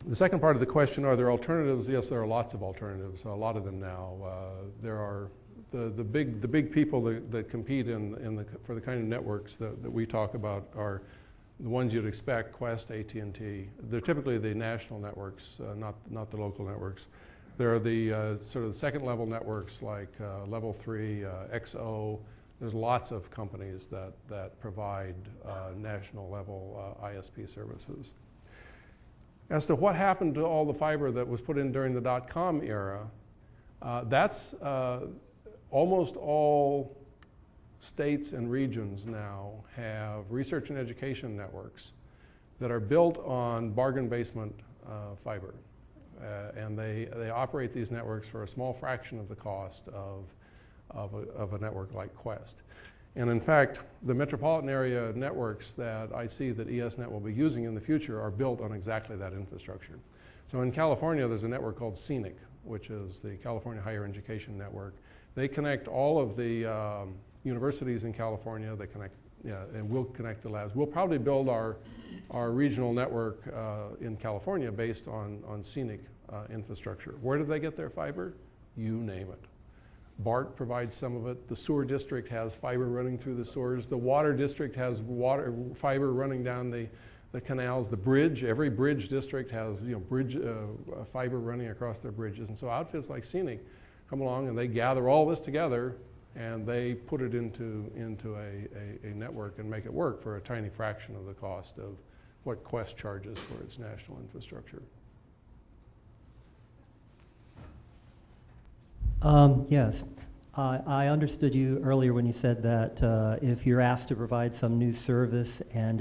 C: The second part of the question, are there alternatives? Yes, there are lots of alternatives, a lot of them now. There are the big people that compete for the kind of networks that we talk about are the ones you'd expect, Quest, AT&T. They're typically the national networks, not the local networks. There are the sort of the second level networks like Level 3, XO. There's lots of companies that provide national level ISP services. As to what happened to all the fiber that was put in during the .com era, that's almost all states and regions now have research and education networks that are built on bargain basement fiber. And they operate these networks for a small fraction of the cost of a network like Quest. And in fact, the metropolitan area networks that I see that ESnet will be using in the future are built on exactly that infrastructure. So in California, there's a network called ESnet, which is the California Higher Education Network. They connect all of the universities in California. They connect, and we'll connect the labs. We'll probably build our regional network in California based on ESnet infrastructure. Where do they get their fiber? You name it. BART provides some of it. The sewer district has fiber running through the sewers. The water district has fiber running down the canals. The bridge, every bridge district has fiber running across their bridges. And so outfits like ESnet come along and they gather all this together and they put it into a network and make it work for a tiny fraction of the cost of what Quest charges for its national infrastructure.
G: Yes. I understood you earlier when you said that if you're asked to provide some new service and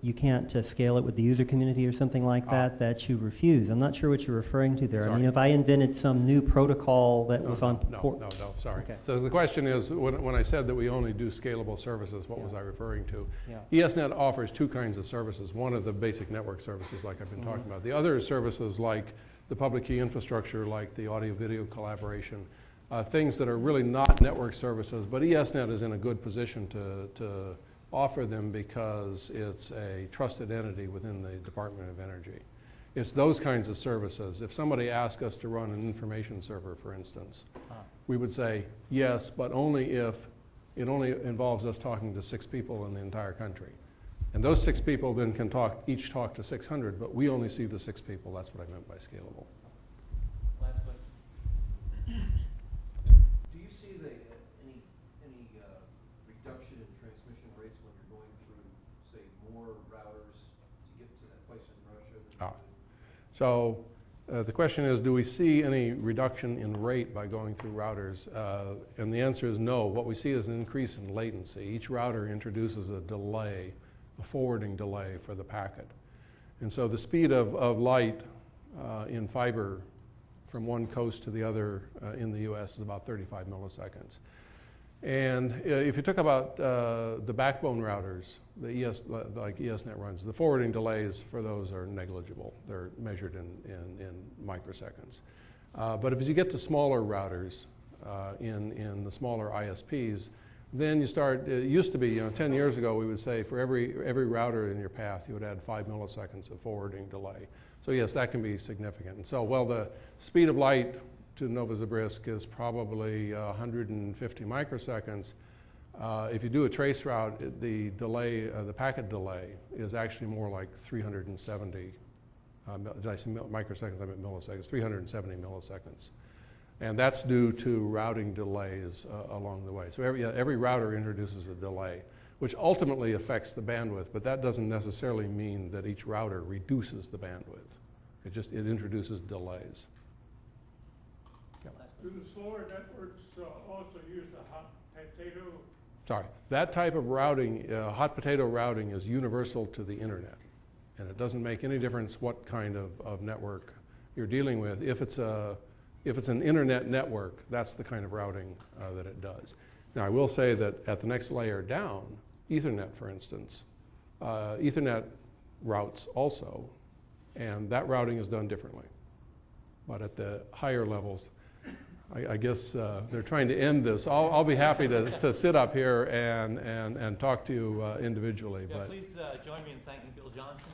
G: you can't scale it with the user community or something like that you refuse. I'm not sure what you're referring to there.
C: Sorry.
G: I mean, if I invented some new protocol that was on...
C: No, sorry.
G: Okay.
C: So the question is, when I said that we only do scalable services, what was I referring to?
G: Yeah.
C: ESnet offers two kinds of services. One of the basic network services like I've been talking about. The other is services like the public key infrastructure, like the audio-video collaboration, things that are really not network services, but ESnet is in a good position to offer them because it's a trusted entity within the Department of Energy. It's those kinds of services. If somebody asked us to run an information server, for instance, we would say yes, but only if it only involves us talking to 6 people in the entire country. And those 6 people then can each talk to 600, but we only see the 6 people. That's what I meant by scalable.
G: Last question.
H: Do you see any reduction in transmission rates when you're going through, say, more routers to get to that place in Russia?
C: So the question is, do we see any reduction in rate by going through routers? And the answer is no. What we see is an increase in latency. Each router introduces a delay, a forwarding delay for the packet. And so the speed of light in fiber from one coast to the other in the US is about 35 milliseconds. And if you talk about the backbone routers, like ESnet runs, the forwarding delays for those are negligible. They're measured in microseconds. But if you get to smaller routers in the smaller ISPs, then you start, it used to be, 10 years ago, we would say for every router in your path, you would add 5 milliseconds of forwarding delay. So yes, that can be significant. And so, well, the speed of light to Novosibirsk is probably 150 microseconds. If you do a trace route, the delay, the packet delay is actually more like 370 Did I say microseconds? I meant milliseconds, 370 milliseconds. And that's due to routing delays along the way. So every router introduces a delay, which ultimately affects the bandwidth, but that doesn't necessarily mean that each router reduces the bandwidth. It introduces delays. Yeah.
I: Do the slower networks also use the hot potato?
C: Sorry, that type of routing, hot potato routing, is universal to the internet. And it doesn't make any difference what kind of network you're dealing with. If it's an internet network, that's the kind of routing that it does. Now, I will say that at the next layer down, Ethernet, for instance, Ethernet routes also, and that routing is done differently. But at the higher levels, I guess they're trying to end this. I'll be happy to sit up here and talk to you individually.
A: Yeah,
C: but
A: please join me in thanking Bill Johnston.